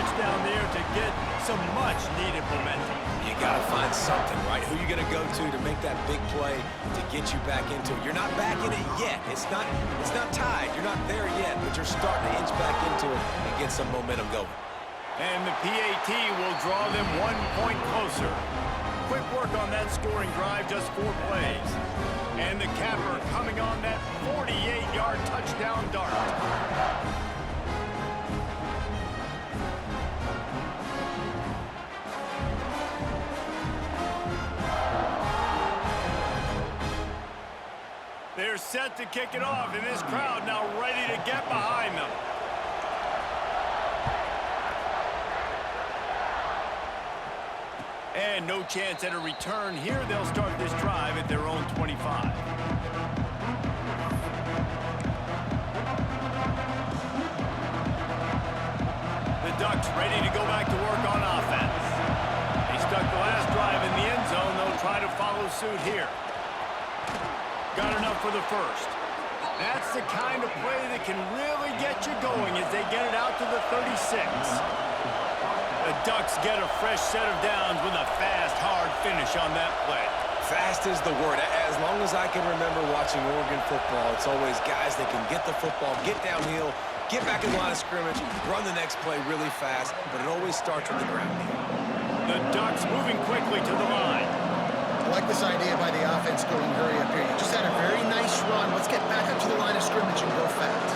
touchdown there to get some much-needed momentum. You got to find something, right? Who are you going to go to make that big play to get you back into it? You're not back in it yet. It's not tied. You're not there yet, but you're starting to inch back into it and get some momentum going. And the PAT will draw them 1 point closer. Quick work on that scoring drive, just 4 plays. And the capper coming on that 48-yard touchdown dart. They're set to kick it off, and this crowd now ready to get behind them. And no chance at a return here. They'll start this drive at their own 25. The Ducks ready to go back to work on offense. They stuck the last drive in the end zone. They'll try to follow suit here. Got enough for the first. That's the kind of play that can really get you going as they get it out to the 36. The Ducks get a fresh set of downs with a fast, hard finish on that play. Fast is the word. As long as I can remember watching Oregon football, it's always guys that can get the football, get downhill, get back in the line of scrimmage, run the next play really fast, but it always starts with the ground game. The Ducks moving quickly to the line. I like this idea by the offense going hurry up here. You just had a very nice run. Let's get back up to the line of scrimmage and go fast.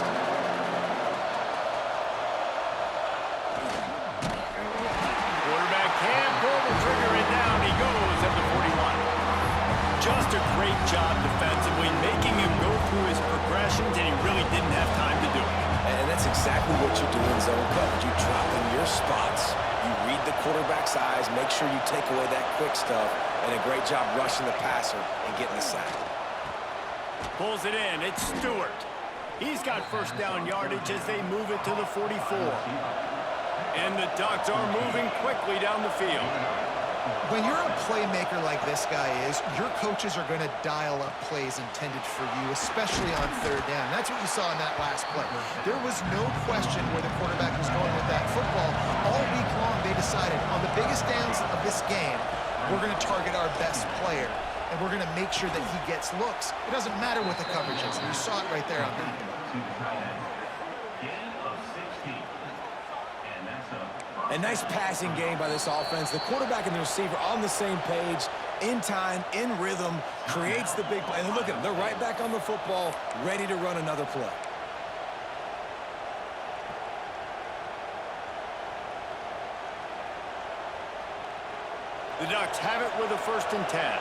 Quarterback can pull the trigger and down he goes at the 41. Just a great job defensively, making him go through his progressions, and he really didn't have time to do it. And that's exactly what you do in zone coverage. You drop in your spots. You read the quarterback's eyes, make sure you take away that quick stuff, and a great job rushing the passer and getting the sack. Pulls it in. It's Stewart. He's got first down yardage as they move it to the 44. And the Ducks are moving quickly down the field. When you're a playmaker like this guy is, your coaches are going to dial up plays intended for you, especially on third down. That's what you saw in that last play. There was no question where the quarterback was going with that football. All week long, they decided on the biggest downs of this game, we're going to target our best player, and we're going to make sure that he gets looks. It doesn't matter what the coverage is. You saw it right there on that. A nice passing game by this offense. The quarterback and the receiver on the same page, in time, in rhythm, creates the big play. And look at them. They're right back on the football, ready to run another play. The Ducks have it with a 1st and 10.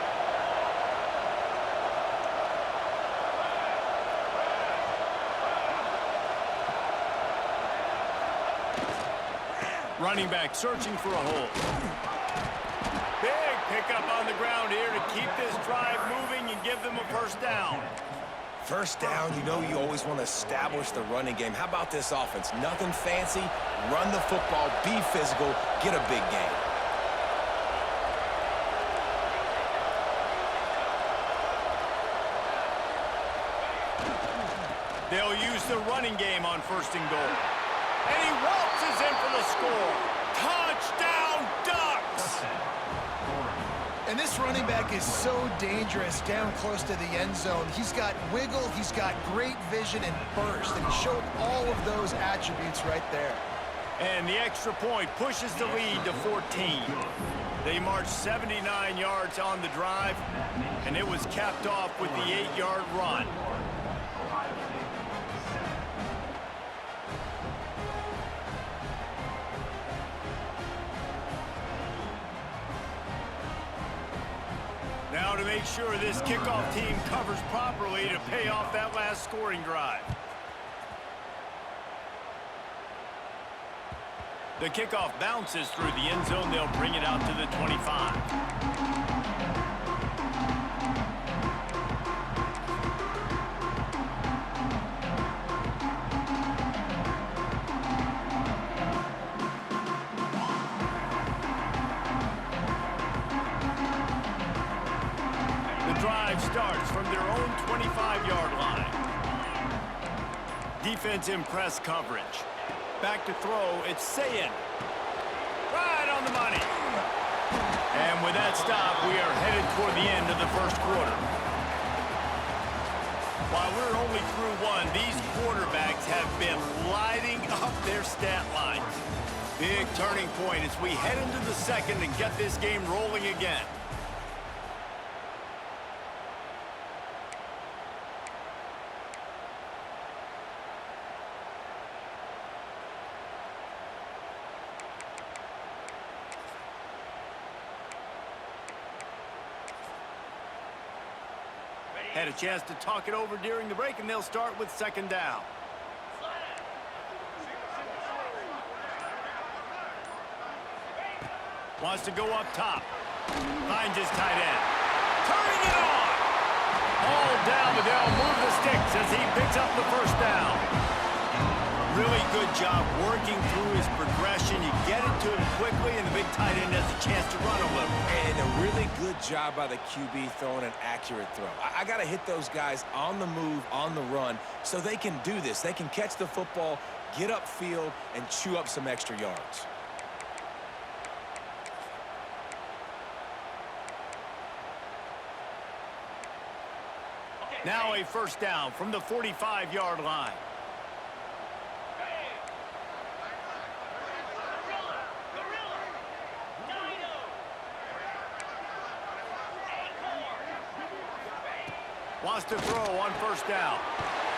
Running back searching for a hole. Big pickup on the ground here to keep this drive moving and give them a 1st down. First down, you know you always want to establish the running game. How about this offense? Nothing fancy. Run the football, be physical, get a big gain. They'll use the running game on 1st and goal. And he waltzes in for the score. Touchdown, Ducks! And this running back is so dangerous down close to the end zone. He's got wiggle, he's got great vision and burst, and he showed all of those attributes right there. And the extra point pushes the lead to 14. They marched 79 yards on the drive, and it was capped off with the 8-yard run. Now to make sure this kickoff team covers properly to pay off that last scoring drive. The kickoff bounces through the end zone. They'll bring it out to the 25. Starts from their own 25-yard line. Defense in press coverage. Back to throw, it's Sayin. money. And with that stop, we are headed toward the end of the first quarter. While we're only through one, these quarterbacks have been lighting up their stat lines. Big turning point as we head into the second and get this game rolling again. Had a chance to talk it over during the break, and they'll start with second down. Wants to go up top. Finds his tight end. Turning it on! All down, but they'll move the sticks as he picks up the first down. Really good job working through his progression. You get it to him quickly, and the big tight end has a chance to run a little. And a really good job by the QB throwing an accurate throw. I got to hit those guys on the move, on the run, so they can do this. They can catch the football, get upfield, and chew up some extra yards. Now a first down from the 45-yard line. Wants to throw on first down.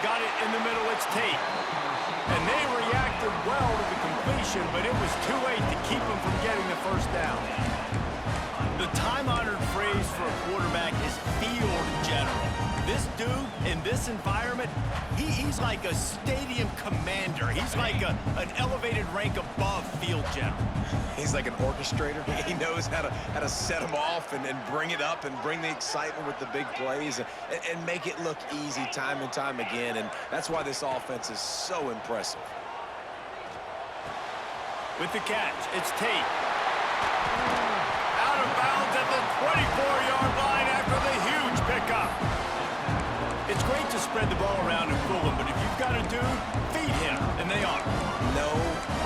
Got it in the middle, it's Tate. And they reacted well to the completion, but it was too late to keep them from getting the first down. The time-honored phrase for a quarterback is field general. This dude, in this environment, he's like a stadium commander. He's like an elevated rank above field general. He's like an orchestrator. He knows how to set them off and bring it up and bring the excitement with the big plays and make it look easy time and time again. And that's why this offense is so impressive. With the catch, it's Tate. Out of bounds at the 24-yard line after the huge pickup. It's great to spread the ball around and fool him, but if you've got a dude, feed him, and they are. No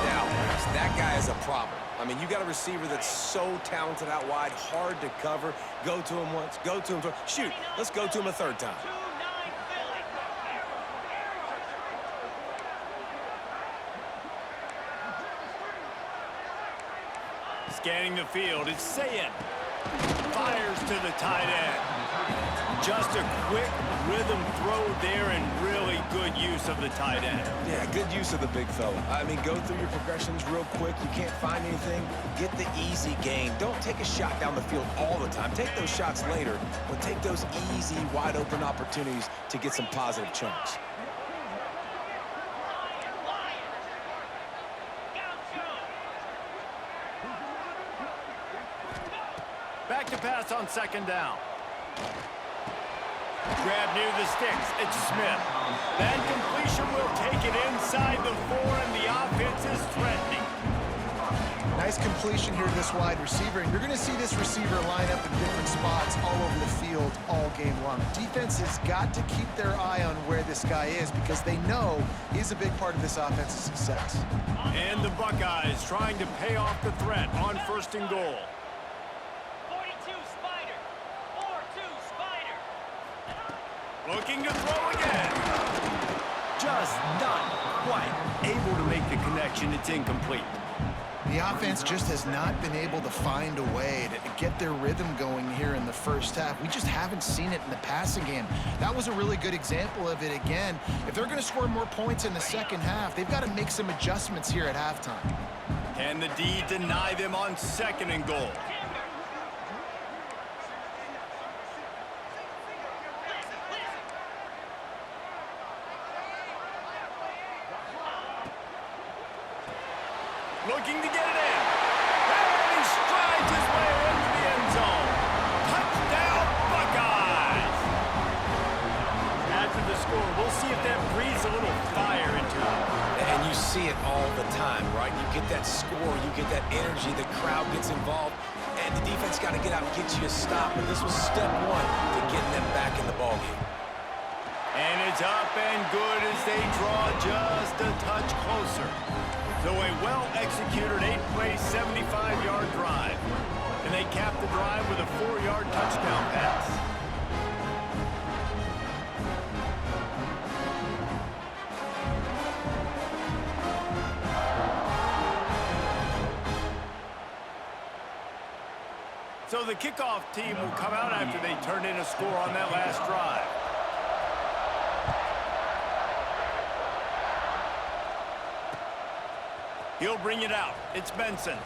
doubt. That guy is a problem. I mean, you got a receiver that's so talented out wide, hard to cover. Go to him once, go to him twice. Shoot, let's go to him a third time. Scanning the field, it's Sayin. Fires to the tight end. Just a quick rhythm throw there and really good use of the tight end. Yeah, good use of the big fella. I mean, go through your progressions real quick. You can't find anything, get the easy gain. Don't take a shot down the field all the time. Take those shots later, but take those easy, wide-open opportunities to get some positive chunks. Back to pass on second down. Grab near the sticks. It's Smith. That completion will take it inside the 4, and the offense is threatening. Nice completion here to this wide receiver, and you're going to see this receiver line up in different spots all over the field all game long. Defense has got to keep their eye on where this guy is because they know he's a big part of this offense's success. And the Buckeyes trying to pay off the threat on first and goal. Looking to throw again. Just not quite able to make the connection. It's incomplete. The offense just has not been able to find a way to get their rhythm going here in the first half. We just haven't seen it in the passing game. That was a really good example of it again. If they're going to score more points in the second half, they've got to make some adjustments here at halftime. Can the D deny them on second and goal? Looking to get it in. And he strides his way into the end zone. Touchdown, Buckeyes! After the score, we'll see if that breathes a little fire into it. And you see it all the time, right? You get that score, you get that energy, the crowd gets involved, and the defense got to get out and get you a stop. And this was step one to getting them back in the ballgame. And it's up and good as they draw just a touch closer. So a well-executed 8-play, 75-yard drive. And they cap the drive with a 4-yard touchdown pass. So the kickoff team will come out after they turned in a score on that last drive. He'll bring it out. It's Benson.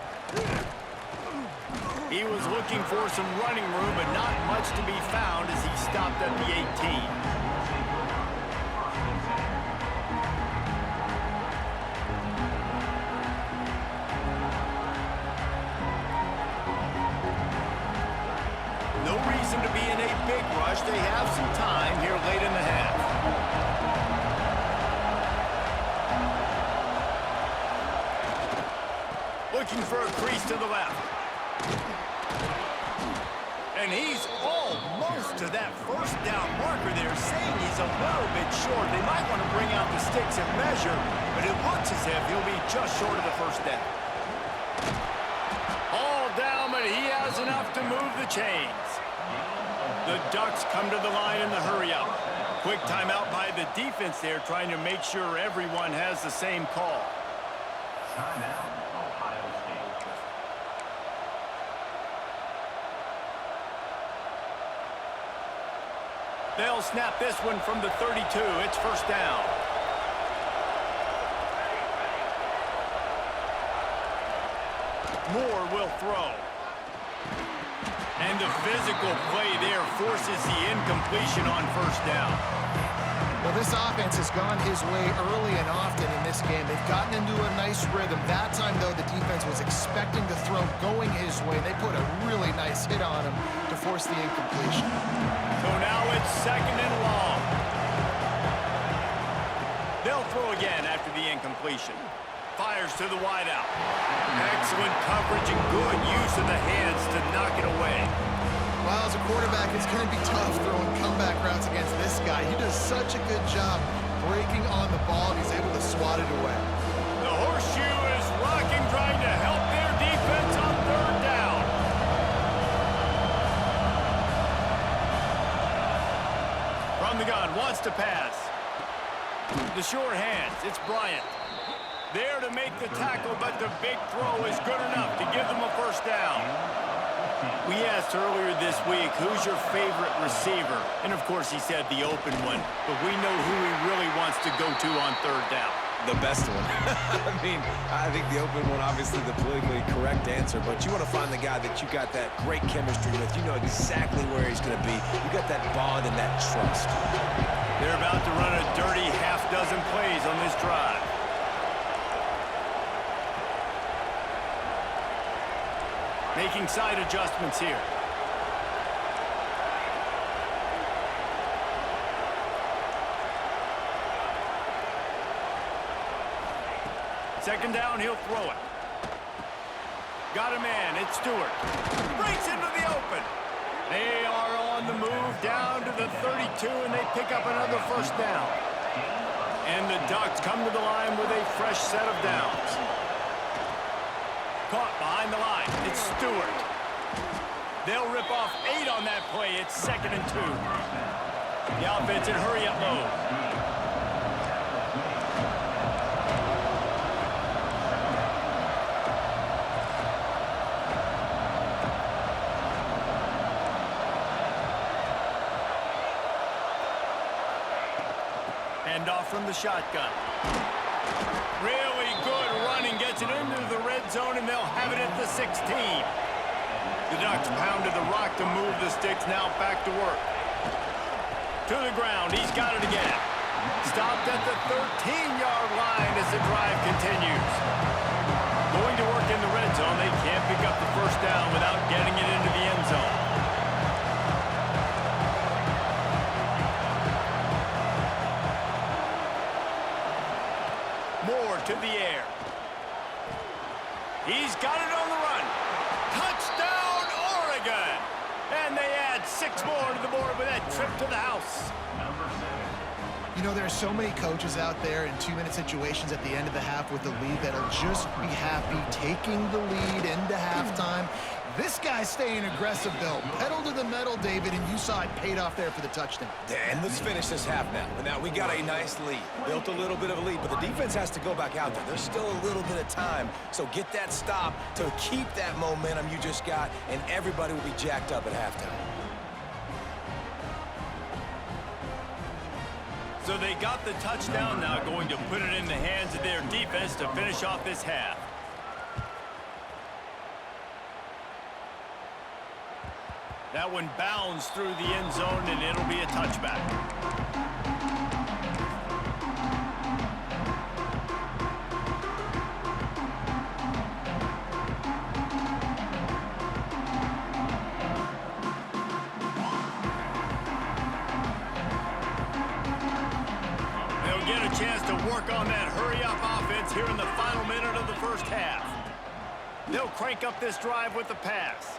He was looking for some running room, but not much to be found as he stopped at the 18. No reason to be in a big rush. They have some time here late in the half. Looking for a crease to the left. And he's almost to that first down marker there, saying he's a little bit short. They might want to bring out the sticks and measure, but it looks as if he'll be just short of the first down. All down, but he has enough to move the chains. The Ducks come to the line in the hurry-up. Quick timeout by the defense there, trying to make sure everyone has the same call. Timeout, Ohio State. They'll snap this one from the 32. It's first down. Moore will throw. And the physical play there forces the incompletion on first down. Well, this offense has gone his way early and often in this game. They've gotten into a nice rhythm. That time, though, the defense was expecting the throw going his way. They put a really nice hit on him to force the incompletion. So now it's second and long. They'll throw again after the incompletion. Fires to the wideout. Excellent coverage and good use of the hands to knock it away. Well, as a quarterback, it's going to be tough throwing comeback routes against this guy. He does such a good job breaking on the ball, and he's able to swat it away. The horseshoe is rocking, trying to help their defense on third down. From the gun, wants to pass. The sure hands, it's Bryant. There to make the tackle, but the big throw is good enough to give them a first down. We asked earlier this week, who's your favorite receiver? And of course he said the open one, but we know who he really wants to go to on third down. The best one. I mean, I think the open one, obviously the politically correct answer, but you want to find the guy that you got that great chemistry with. You know exactly where he's going to be. You got that bond and that trust. They're about to run a dirty half-dozen plays on this drive. Making side adjustments here. Second down, he'll throw it. Got a man, it's Stewart. Breaks into the open. They are on the move down to the 32, and they pick up another first down. And the Ducks come to the line with a fresh set of downs. Caught behind the line. It's Stewart. They'll rip off 8 on that play. It's second and 2. The offense in hurry-up mode. Hand off from the shotgun. Really good running, gets it into the red zone, and they'll have it at the 16. The Ducks pounded the rock to move the sticks, now back to work. To the ground, he's got it again. Stopped at the 13-yard line as the drive continues. Going to work in the red zone, they can't pick up the first down without getting it into the end zone. Moore to the air. He's got it on the run. Touchdown, Oregon! And they add 6 more to the board with that trip to the house. Number 7. You know, there are so many coaches out there in 2-minute situations at the end of the half with the lead that'll just be happy taking the lead into halftime. This guy's staying aggressive, though. Pedal to the metal, David, and you saw it paid off there for the touchdown. And let's finish this half now. Now, we got a nice lead. Built a little bit of a lead, but the defense has to go back out there. There's still a little bit of time, so get that stop to keep that momentum you just got, and everybody will be jacked up at halftime. So they got the touchdown, now going to put it in the hands of their defense to finish off this half. That one bounds through the end zone, and it'll be a touchback. They'll get a chance to work on that hurry-up offense here in the final minute of the first half. They'll crank up this drive with the pass.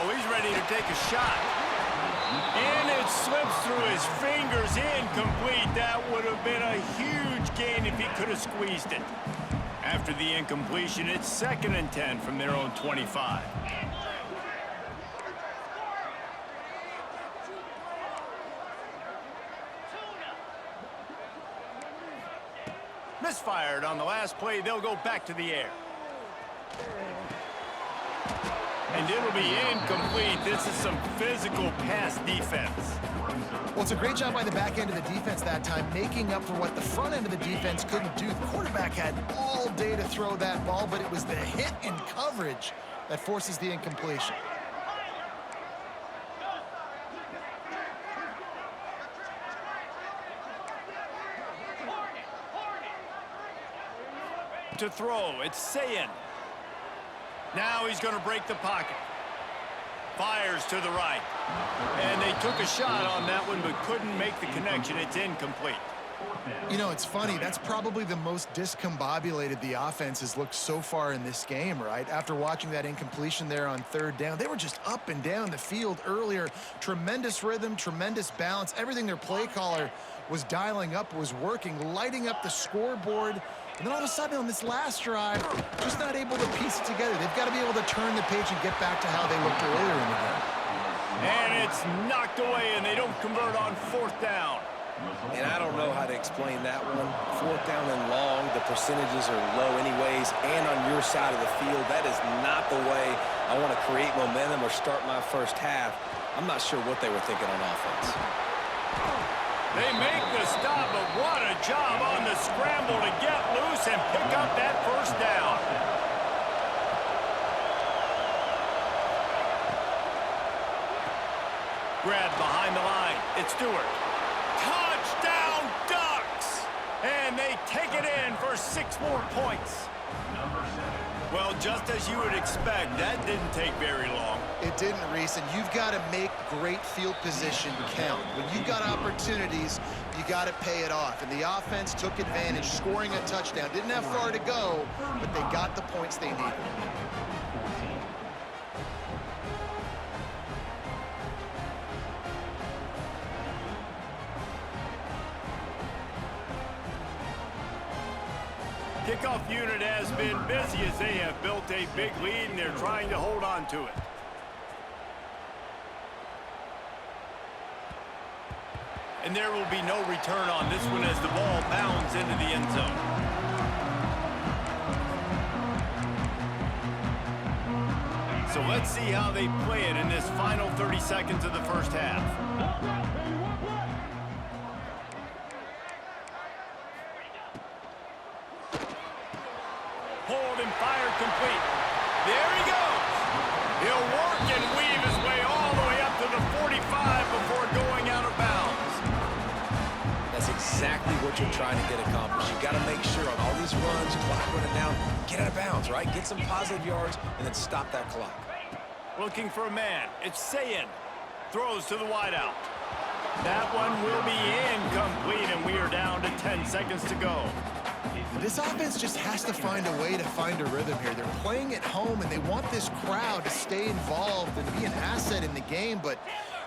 Oh, he's ready to take a shot. And it slips through his fingers, incomplete. That would have been a huge gain if he could have squeezed it. After the incompletion, it's 2nd and 10 from their own 25. Misfired on the last play. They'll go back to the air. And it'll be incomplete. This is some physical pass defense. Well, it's a great job by the back end of the defense that time, making up for what the front end of the defense couldn't do. The quarterback had all day to throw that ball, but it was the hit in coverage that forces the incompletion. To throw, it's Sayin. Now he's going to break the pocket. Fires to the right. And they took a shot on that one, but couldn't make the connection. It's incomplete. You know, it's funny. That's probably the most discombobulated the offense has looked so far in this game, right? After watching that incompletion there on 3rd down, they were just up and down the field earlier. Tremendous rhythm, tremendous balance. Everything their play caller was dialing up was working, lighting up the scoreboard. And then all of a sudden on this last drive, just not able to piece it together. They've got to be able to turn the page and get back to how they looked earlier in the game. And it's knocked away, and they don't convert on 4th down. And I don't know how to explain that one. 4th down and long, the percentages are low anyways, and on your side of the field, that is not the way I want to create momentum or start my first half. I'm not sure what they were thinking on offense. They make the stop, but what a job on the scramble to get loose and pick up that 1st down. Grabbed behind the line. It's Stewart. Touchdown Ducks! And they take it in for 6 more points. Well, just as you would expect, that didn't take very long. It didn't, Reese, and you've got to make great field position count. When you've got opportunities, you got to pay it off. And the offense took advantage, scoring a touchdown. Didn't have far to go, but they got the points they needed. Kickoff unit has been busy as they have built a big lead, and they're trying to hold on to it. And there will be no return on this one as the ball bounds into the end zone. So let's see how they play it in this final 30 seconds of the first half. Hold and fire complete. There he goes. He'll work and weave his way all the way up to the 45 before going out of bounds. That's exactly what you're trying to get accomplished. You got to make sure on all these runs, clock running down, get out of bounds, right? Get some positive yards and then stop that clock. Looking for a man. It's Sayin. Throws to the wideout. That one will be incomplete, and we are down to 10 seconds to go. This offense just has to find a way to find a rhythm here. They're playing at home, and they want this crowd to stay involved and be an asset in the game, but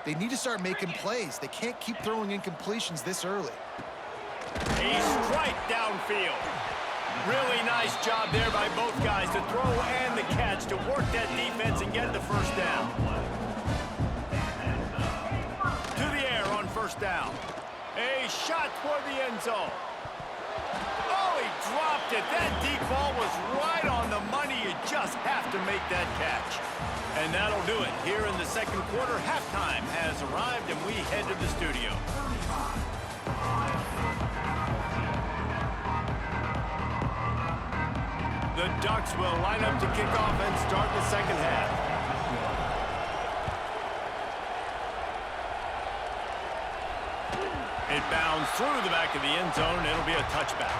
they need to start making plays. They can't keep throwing incompletions this early. A strike downfield. Really nice job there by both guys to throw and the catch to work that defense and get the first down. To the air on first down. A shot toward the end zone. Oh, he dropped it. That deep ball was right on the money. You just have to make that catch. And that'll do it. Here in the second quarter, halftime has arrived, and we head to the studio. The Ducks will line up to kick off and start the second half. It bounds through the back of the end zone. It'll be a touchback.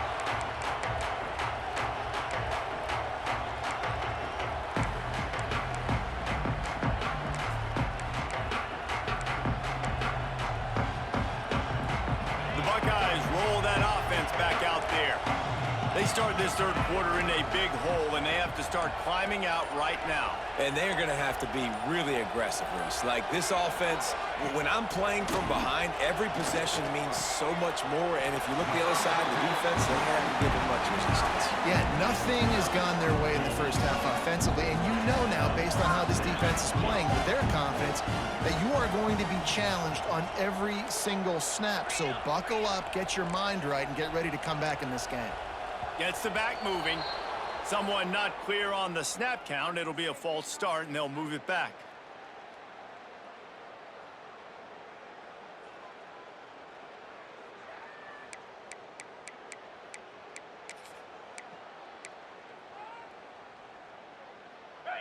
The Buckeyes roll that offense back out there. They start this third quarter in a big hole, and they have to start climbing out right now. And they're going to have to be really aggressive, Reese. Like this offense, when I'm playing from behind, every possession means so much more. And if you look the other side of the defense, they haven't given much resistance. Yeah, nothing has gone their way in the first half offensively. And you know now, based on how this defense is playing, with their confidence, that you are going to be challenged on every single snap. So buckle up, get your mind right, and get ready to come back in this game. Gets the back moving. Someone not clear on the snap count. It'll be a false start, and they'll move it back.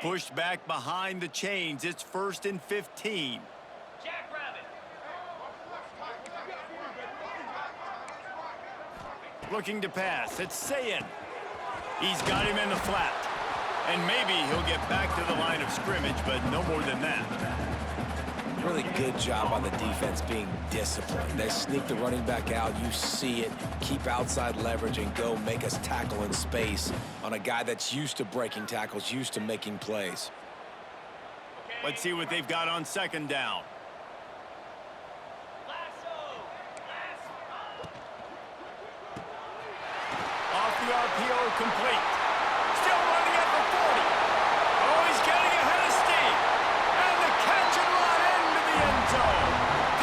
Pushed back behind the chains. It's 1st and 15. Looking to pass. It's Sayin. He's got him in the flat. And maybe he'll get back to the line of scrimmage, but no more than that. Really good job on the defense being disciplined. They sneak the running back out. You see it. Keep outside leverage and go make us tackle in space on a guy that's used to breaking tackles, used to making plays. Let's see what they've got on second down. Off the RPO, complete. Still running at the 40. Oh, he's getting ahead of steam. And the catch and run into the end zone.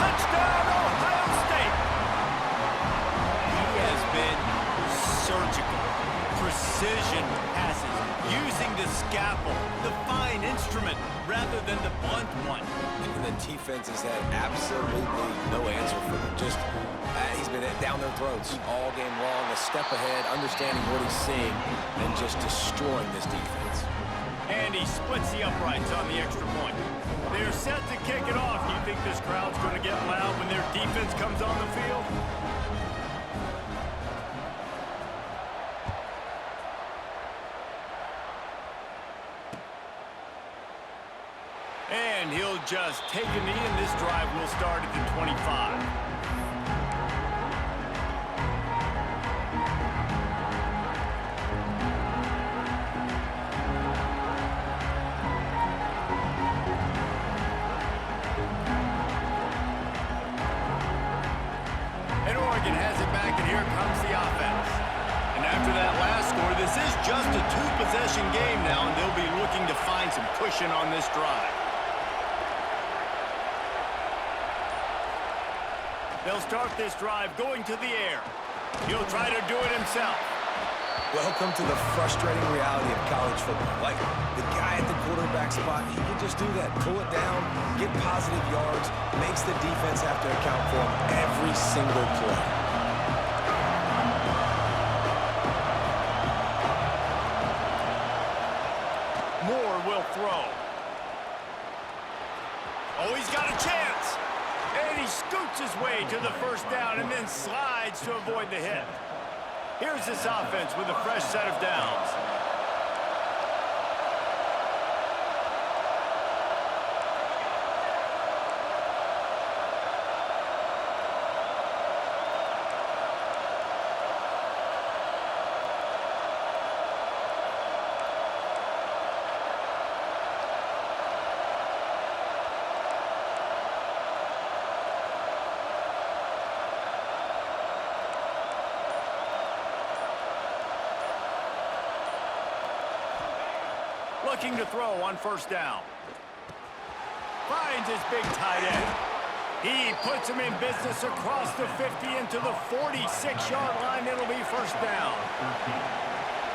Touchdown, Ohio State. He has been surgical. Precision passes. Using the scalpel, the fine instrument, rather than the blunt one. And the defense has had absolutely no answer for him. Just, he's been down their throats all game long, a step ahead, understanding what he's seeing, and just destroying this defense. And he splits the uprights on the extra point. They're set to kick it off. Do you think this crowd's going to get loud when their defense comes on the field? And he'll just take a knee, and this drive will start at the 25. And Oregon has it back, and here comes the offense. And after that last score, this is just a two-possession game now, and they'll be looking to find some cushion on this drive. They'll start this drive going to the air. He'll try to do it himself. Welcome to the frustrating reality of college football. Like, the guy at the quarterback spot, he can just do that. Pull it down, get positive yards, makes the defense have to account for him every single play. Moore will throw. Oh, he's got a chance. And he scoots his way to the first down and then slides to avoid the hit. Here's this offense with a fresh set of downs. Looking to throw on first down. Finds his big tight end. He puts him in business across the 50 into the 46-yard line. It'll be first down.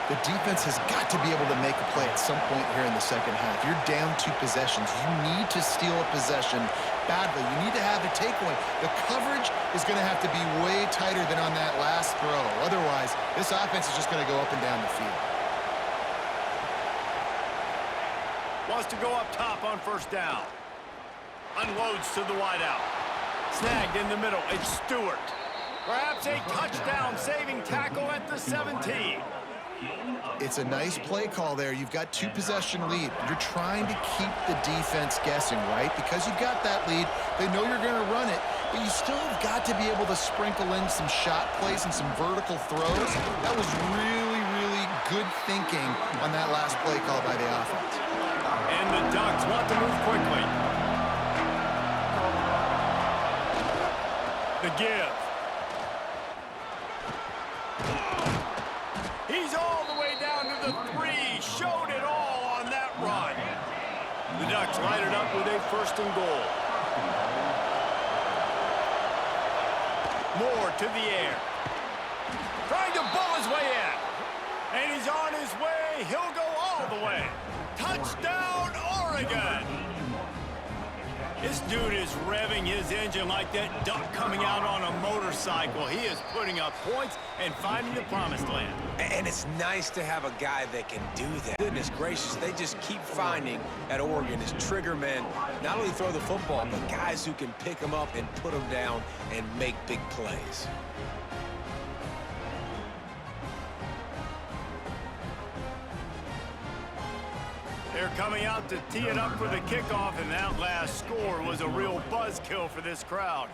The defense has got to be able to make a play at some point here in the second half. You're down 2 possessions. You need to steal a possession badly. You need to have a takeaway. The coverage is going to have to be way tighter than on that last throw. Otherwise, this offense is just going to go up and down the field. Wants to go up top on first down. Unloads to the wideout. Snagged in the middle. It's Stewart. Perhaps a touchdown-saving tackle at the 17. It's a nice play call there. You've got 2-possession lead. You're trying to keep the defense guessing, right? Because you've got that lead, they know you're going to run it, but you still have got to be able to sprinkle in some shot plays and some vertical throws. That was really, really good thinking on that last play call by the offense. And the Ducks want to move quickly. The give. He's all the way down to the 3. Showed it all on that run. The Ducks light it up with a first and goal. Moore to the air. Trying to bowl his way in. And he's on his way. He'll go all the way. Touchdown, Oregon! This dude is revving his engine like that duck coming out on a motorcycle. He is putting up points and finding the promised land. And it's nice to have a guy that can do that. Goodness gracious, they just keep finding at Oregon as trigger men, not only throw the football, but guys who can pick them up and put them down and make big plays. They're coming out to tee it up for the kickoff, and that last score was a real buzzkill for this crowd.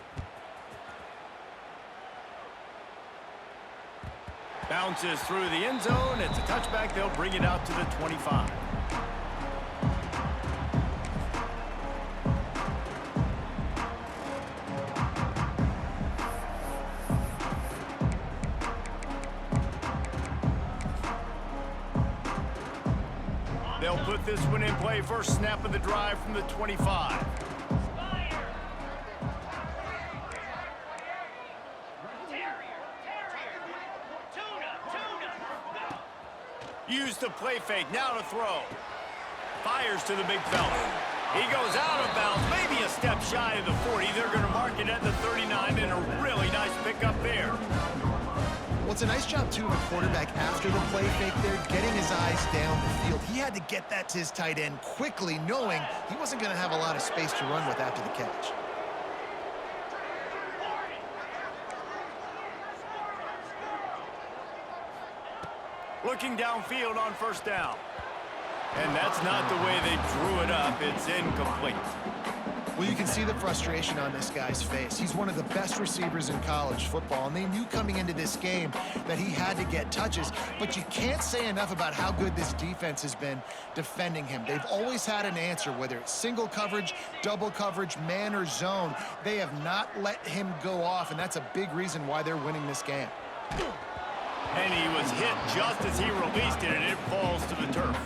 Bounces through the end zone. It's a touchback. They'll bring it out to the 25. They'll put this one in play. First snap of the drive from the 25. Use the play fake. Now to throw. Fires to the big fella. He goes out of bounds. Maybe a step shy of the 40. They're going to mark it at the 39, and a really nice pickup there. Well, it's a nice job, too, of a quarterback after the play fake there, getting his eyes down the field. He had to get that to his tight end quickly, knowing he wasn't going to have a lot of space to run with after the catch. Looking downfield on first down. And that's not the way they drew it up. It's incomplete. Well, you can see the frustration on this guy's face. He's one of the best receivers in college football, and they knew coming into this game that he had to get touches, but you can't say enough about how good this defense has been defending him. They've always had an answer, whether it's single coverage, double coverage, man or zone. They have not let him go off, and that's a big reason why they're winning this game. And he was hit just as he released it, and it falls to the turf.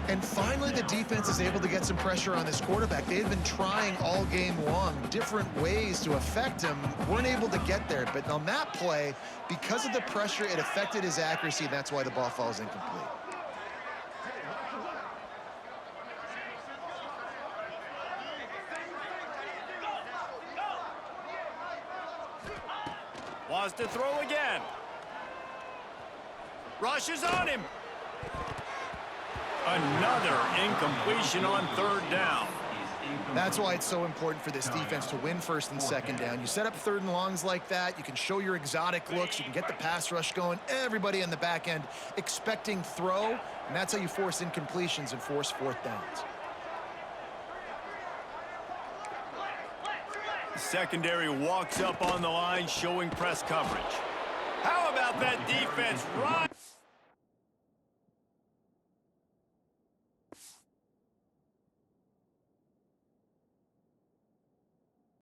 And finally, the defense is able to get some pressure on this quarterback. They had been trying all game long different ways to affect him. Weren't able to get there. But on that play, because of the pressure, it affected his accuracy. And that's why the ball falls incomplete. Wants to throw again. Rushes on him. Another incompletion on third down. That's why it's so important for this defense to win first and second down. You set up third and longs like that, you can show your exotic looks, you can get the pass rush going, everybody in the back end expecting throw, and that's how you force incompletions and force fourth downs. The secondary walks up on the line showing press coverage. How about that defense right?